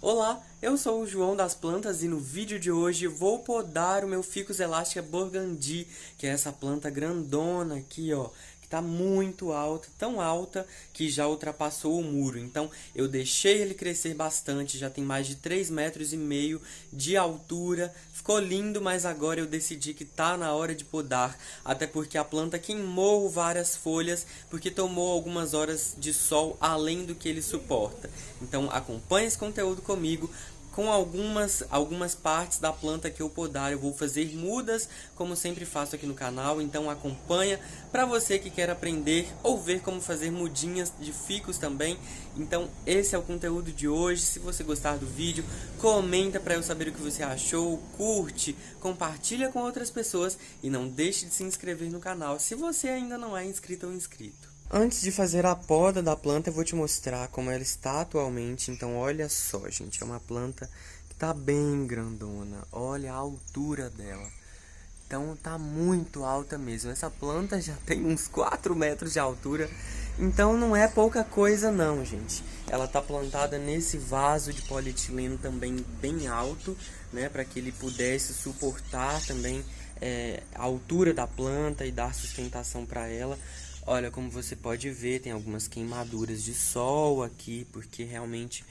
Olá, eu sou o João das Plantas e no vídeo de hoje vou podar o meu Ficus elastica burgundy, que é essa planta grandona aqui, ó, que tá muito alta, tão alta que já ultrapassou o muro. Então eu deixei ele crescer bastante, já tem mais de 3,5 metros de altura. Ficou lindo, mas agora eu decidi que tá na hora de podar, até porque a planta queimou várias folhas, porque tomou algumas horas de sol além do que ele suporta. Então acompanhe esse conteúdo comigo. Com algumas partes da planta que eu podar, eu vou fazer mudas, como sempre faço aqui no canal. Então acompanha, para você que quer aprender ou ver como fazer mudinhas de ficus também. Então esse é o conteúdo de hoje. Se você gostar do vídeo, comenta para eu saber o que você achou, curte, compartilha com outras pessoas e não deixe de se inscrever no canal se você ainda não é inscrito ou inscrito. Antes de fazer a poda da planta, eu vou te mostrar como ela está atualmente. Então, olha só, gente, é uma planta que está bem grandona. Olha a altura dela. Então, tá muito alta mesmo. Essa planta já tem uns 4 metros de altura. Então, não é pouca coisa não, gente. Ela tá plantada nesse vaso de polietileno também bem alto, né? Para que ele pudesse suportar também a altura da planta e dar sustentação para ela. Olha, como você pode ver, tem algumas queimaduras de sol aqui, porque realmente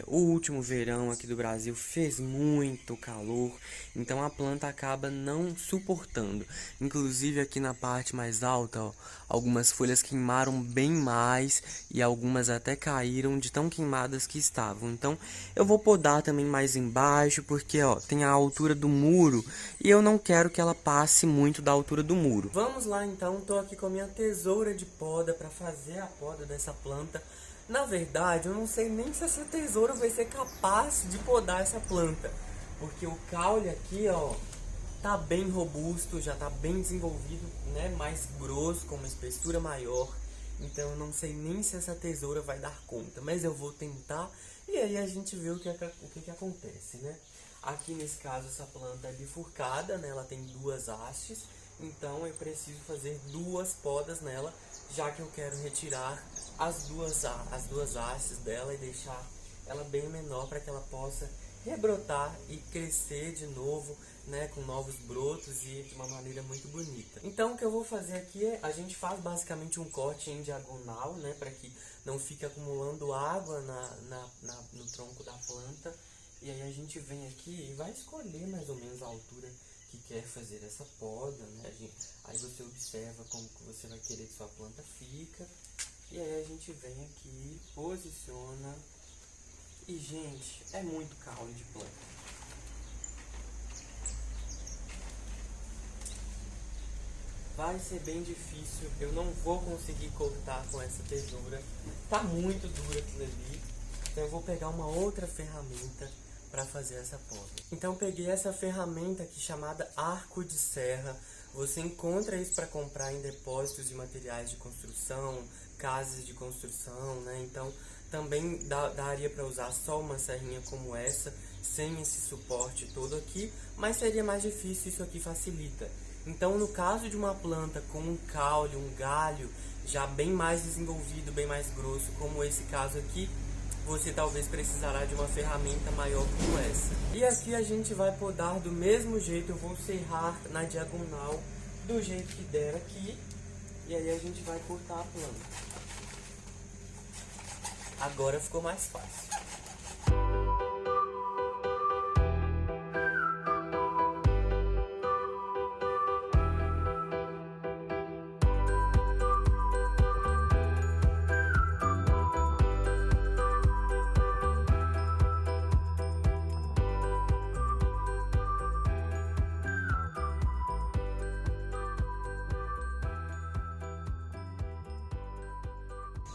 o último verão aqui do Brasil fez muito calor, então a planta acaba não suportando. Inclusive aqui na parte mais alta, ó, algumas folhas queimaram bem mais e algumas até caíram de tão queimadas que estavam. Então eu vou podar também mais embaixo, porque ó, tem a altura do muro e eu não quero que ela passe muito da altura do muro. Vamos lá então, tô aqui com a minha tesoura de poda para fazer a poda dessa planta. Na verdade, eu não sei nem se essa tesoura vai ser capaz de podar essa planta, porque o caule aqui, ó, tá bem robusto, já tá bem desenvolvido, né, mais grosso, com uma espessura maior. Então eu não sei nem se essa tesoura vai dar conta, mas eu vou tentar e aí a gente vê o que acontece, né? Aqui nesse caso essa planta é bifurcada, né, ela tem duas hastes, então eu preciso fazer duas podas nela, já que eu quero retirar as duas hastes dela e deixar ela bem menor para que ela possa rebrotar e crescer de novo, né, com novos brotos e de uma maneira muito bonita. Então o que eu vou fazer aqui é, a gente faz basicamente um corte em diagonal, né, para que não fique acumulando água no tronco da planta. E aí a gente vem aqui e vai escolher mais ou menos a altura que quer fazer essa poda, né? Aí você observa como que você vai querer que sua planta fica. E aí a gente vem aqui, posiciona. E gente, é muito caule de planta. Vai ser bem difícil, eu não vou conseguir cortar com essa tesoura. Tá muito dura aquilo ali. Então eu vou pegar uma outra ferramenta para fazer essa poda. Então peguei essa ferramenta aqui chamada arco de serra. Você encontra isso para comprar em depósitos de materiais de construção, casas de construção, né? Então também daria para usar só uma serrinha como essa, sem esse suporte todo aqui, mas seria mais difícil, isso aqui facilita. Então no caso de uma planta com um caule, um galho já bem mais desenvolvido, bem mais grosso, como esse caso aqui, você talvez precisará de uma ferramenta maior como essa. E aqui a gente vai podar do mesmo jeito, eu vou serrar na diagonal do jeito que der aqui. E aí a gente vai cortar a planta. Agora ficou mais fácil.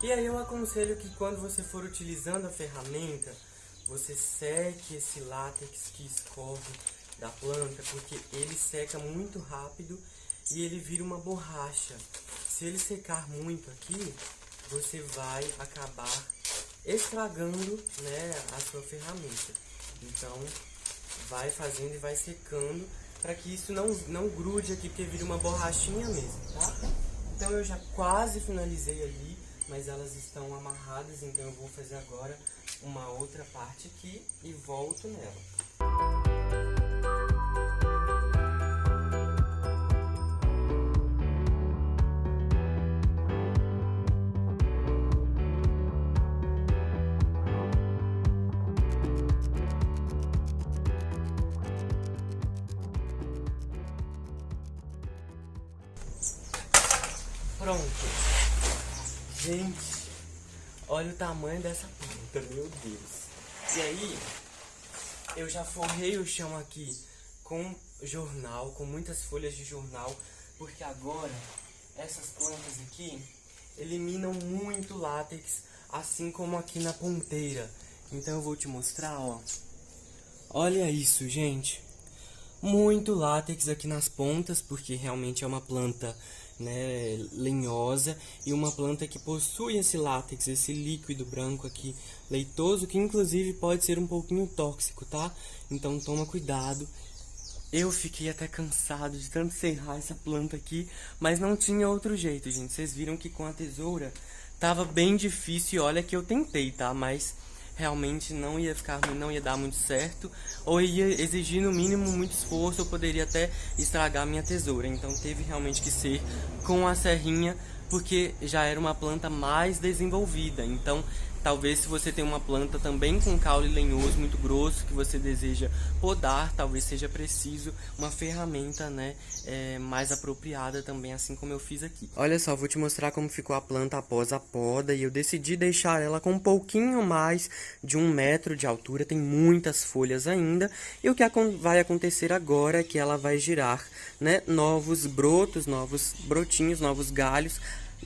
E aí eu aconselho que quando você for utilizando a ferramenta, você seque esse látex que escorre da planta, porque ele seca muito rápido e ele vira uma borracha. Se ele secar muito aqui, você vai acabar estragando, né, a sua ferramenta. Então vai fazendo e vai secando para que isso não grude aqui, porque vira uma borrachinha mesmo, tá? Então eu já quase finalizei ali, mas elas estão amarradas, então eu vou fazer agora uma outra parte aqui e volto nela. Pronto. Gente, olha o tamanho dessa planta, meu Deus. E aí, eu já forrei o chão aqui com jornal, com muitas folhas de jornal, porque agora essas plantas aqui eliminam muito látex, assim como aqui na ponteira. Então eu vou te mostrar, ó. Olha isso, gente. Muito látex aqui nas pontas, porque realmente é uma planta, né, lenhosa, e uma planta que possui esse látex, esse líquido branco aqui, leitoso, que inclusive pode ser um pouquinho tóxico, tá? Então toma cuidado. Eu fiquei até cansado de tanto serrar essa planta aqui, mas não tinha outro jeito, gente. Vocês viram que com a tesoura tava bem difícil, e olha que eu tentei, tá? Mas realmente não ia dar muito certo, ou ia exigir no mínimo muito esforço, ou poderia até estragar minha tesoura. Então teve realmente que ser com a serrinha, porque já era uma planta mais desenvolvida. Então talvez, se você tem uma planta também com caule lenhoso muito grosso que você deseja podar, talvez seja preciso uma ferramenta, né, mais apropriada também, assim como eu fiz aqui. Olha só, vou te mostrar como ficou a planta após a poda, e eu decidi deixar ela com um pouquinho mais de 1 metro de altura. Tem muitas folhas ainda, e o que vai acontecer agora é que ela vai girar, né, novos brotos, novos brotinhos, novos galhos,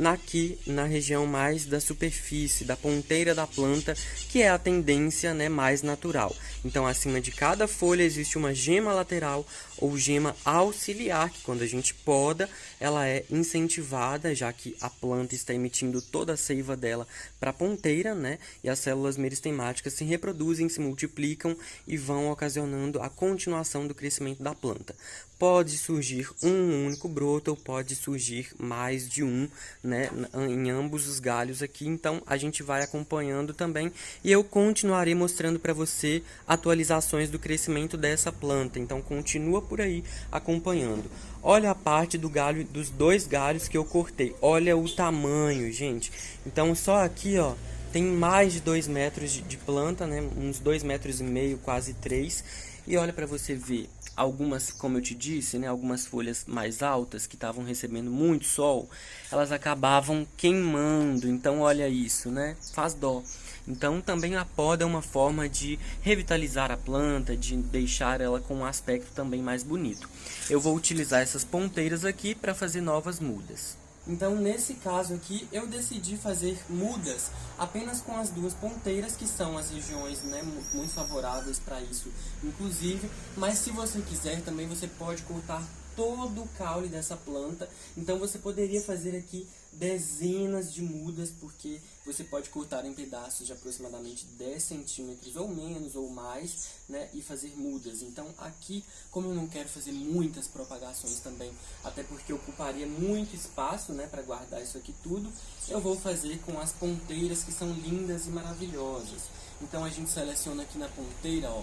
aqui na região mais da superfície, da ponteira da planta, que é a tendência, né, mais natural. Então, acima de cada folha existe uma gema lateral ou gema auxiliar, que quando a gente poda, ela é incentivada, já que a planta está emitindo toda a seiva dela para a ponteira, né, e as células meristemáticas se reproduzem, se multiplicam e vão ocasionando a continuação do crescimento da planta. Pode surgir um único broto ou pode surgir mais de um, né, em ambos os galhos aqui. Então a gente vai acompanhando também, e eu continuarei mostrando para você atualizações do crescimento dessa planta. Então continua por aí acompanhando. Olha a parte do galho, dos 2 galhos que eu cortei. Olha o tamanho, gente. Então só aqui, ó, tem mais de 2 metros de planta, né, uns 2,5 metros, quase 3. E olha para você ver. Algumas, como eu te disse, né, algumas folhas mais altas que estavam recebendo muito sol, elas acabavam queimando. Então olha isso, né? Faz dó. Então também a poda é uma forma de revitalizar a planta, de deixar ela com um aspecto também mais bonito. Eu vou utilizar essas ponteiras aqui para fazer novas mudas. Então, nesse caso aqui, eu decidi fazer mudas apenas com as 2 ponteiras, que são as regiões, né, muito favoráveis para isso, inclusive. Mas se você quiser, também você pode cortar todo o caule dessa planta. Então você poderia fazer aqui dezenas de mudas, porque você pode cortar em pedaços de aproximadamente 10 centímetros ou menos ou mais, né, e fazer mudas. Então aqui, como eu não quero fazer muitas propagações também, até porque ocuparia muito espaço, né, para guardar isso aqui tudo, eu vou fazer com as ponteiras, que são lindas e maravilhosas. Então a gente seleciona aqui na ponteira, ó,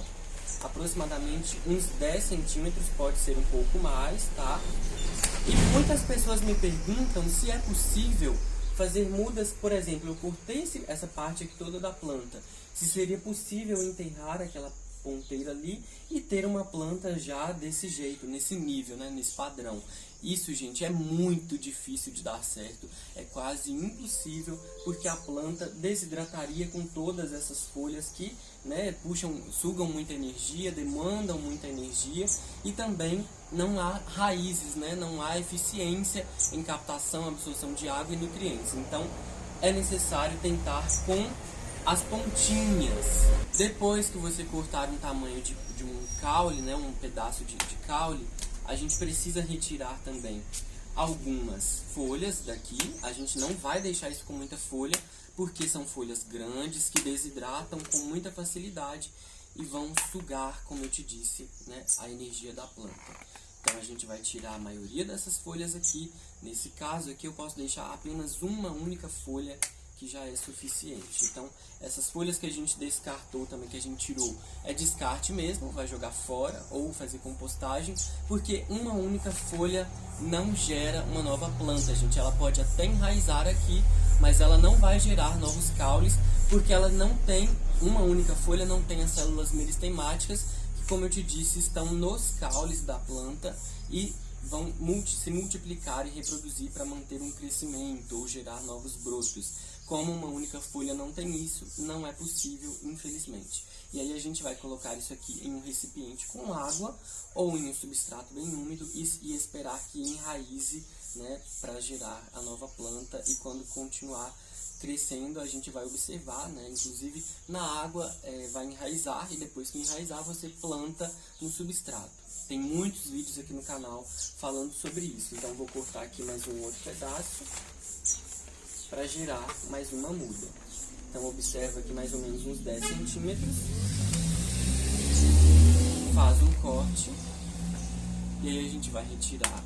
aproximadamente uns 10 centímetros, pode ser um pouco mais, tá? E muitas pessoas me perguntam se é possível fazer mudas. Por exemplo, eu cortei essa parte aqui toda da planta, se seria possível enterrar aquela ponteira ali e ter uma planta já desse jeito, nesse nível, né, nesse padrão. Isso, gente, é muito difícil de dar certo, é quase impossível, porque a planta desidrataria com todas essas folhas que, né, sugam muita energia, demandam muita energia, e também não há raízes, né, não há eficiência em captação, absorção de água e nutrientes. Então é necessário tentar com as pontinhas. Depois que você cortar um tamanho de um caule, né, um pedaço de caule, a gente precisa retirar também algumas folhas daqui. A gente não vai deixar isso com muita folha, porque são folhas grandes que desidratam com muita facilidade e vão sugar, como eu te disse, né, a energia da planta. Então a gente vai tirar a maioria dessas folhas aqui. Nesse caso aqui eu posso deixar apenas uma única folha que já é suficiente. Então, essas folhas que a gente descartou também, que a gente tirou, é descarte mesmo, vai jogar fora ou fazer compostagem, porque uma única folha não gera uma nova planta, gente. Ela pode até enraizar aqui, mas ela não vai gerar novos caules, porque ela não tem, uma única folha não tem as células meristemáticas, que, como eu te disse, estão nos caules da planta e vão se multiplicar e reproduzir para manter um crescimento ou gerar novos brotos. Como uma única folha não tem isso, não é possível, infelizmente. E aí a gente vai colocar isso aqui em um recipiente com água ou em um substrato bem úmido e esperar que enraize, né, para gerar a nova planta. E quando continuar crescendo, a gente vai observar, né, inclusive na água vai enraizar, e depois que enraizar você planta no substrato. Tem muitos vídeos aqui no canal falando sobre isso. Então vou cortar aqui mais um outro pedaço para gerar mais uma muda. Então observa aqui mais ou menos uns 10 centímetros. Faz um corte. E aí a gente vai retirar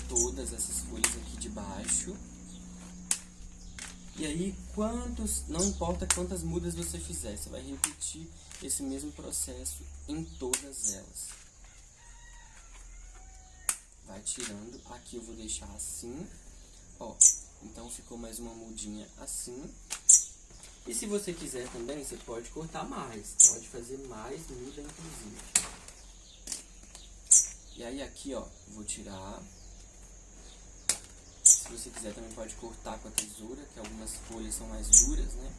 todas essas folhas aqui de baixo. E aí não importa quantas mudas você fizer, você vai repetir esse mesmo processo em todas elas. Vai tirando, aqui eu vou deixar assim, ó, então ficou mais uma mudinha assim. E se você quiser também, você pode cortar mais, pode fazer mais muda inclusive. E aí aqui, ó, vou tirar. Se você quiser também pode cortar com a tesoura, que algumas folhas são mais duras, né?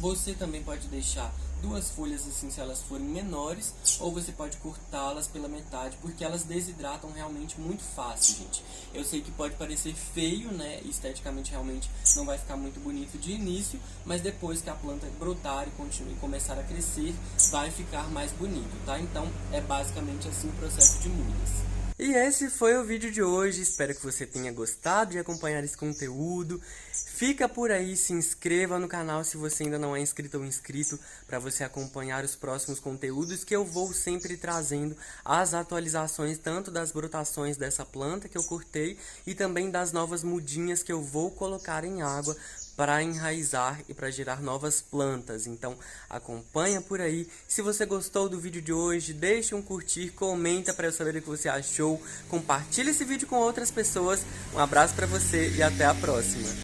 Você também pode deixar duas folhas assim se elas forem menores, ou você pode cortá-las pela metade, porque elas desidratam realmente muito fácil, gente. Eu sei que pode parecer feio, né? Esteticamente realmente não vai ficar muito bonito de início, mas depois que a planta brotar e começar a crescer, vai ficar mais bonito, tá? Então é basicamente assim o processo de mudas. E esse foi o vídeo de hoje, espero que você tenha gostado de acompanhar esse conteúdo. Fica por aí, se inscreva no canal se você ainda não é inscrito ou inscrito, para você acompanhar os próximos conteúdos que eu vou sempre trazendo as atualizações tanto das brotações dessa planta que eu cortei e também das novas mudinhas que eu vou colocar em água para enraizar e para gerar novas plantas. Então acompanha por aí. Se você gostou do vídeo de hoje, deixe um curtir, comenta para eu saber o que você achou, compartilhe esse vídeo com outras pessoas. Um abraço para você e até a próxima.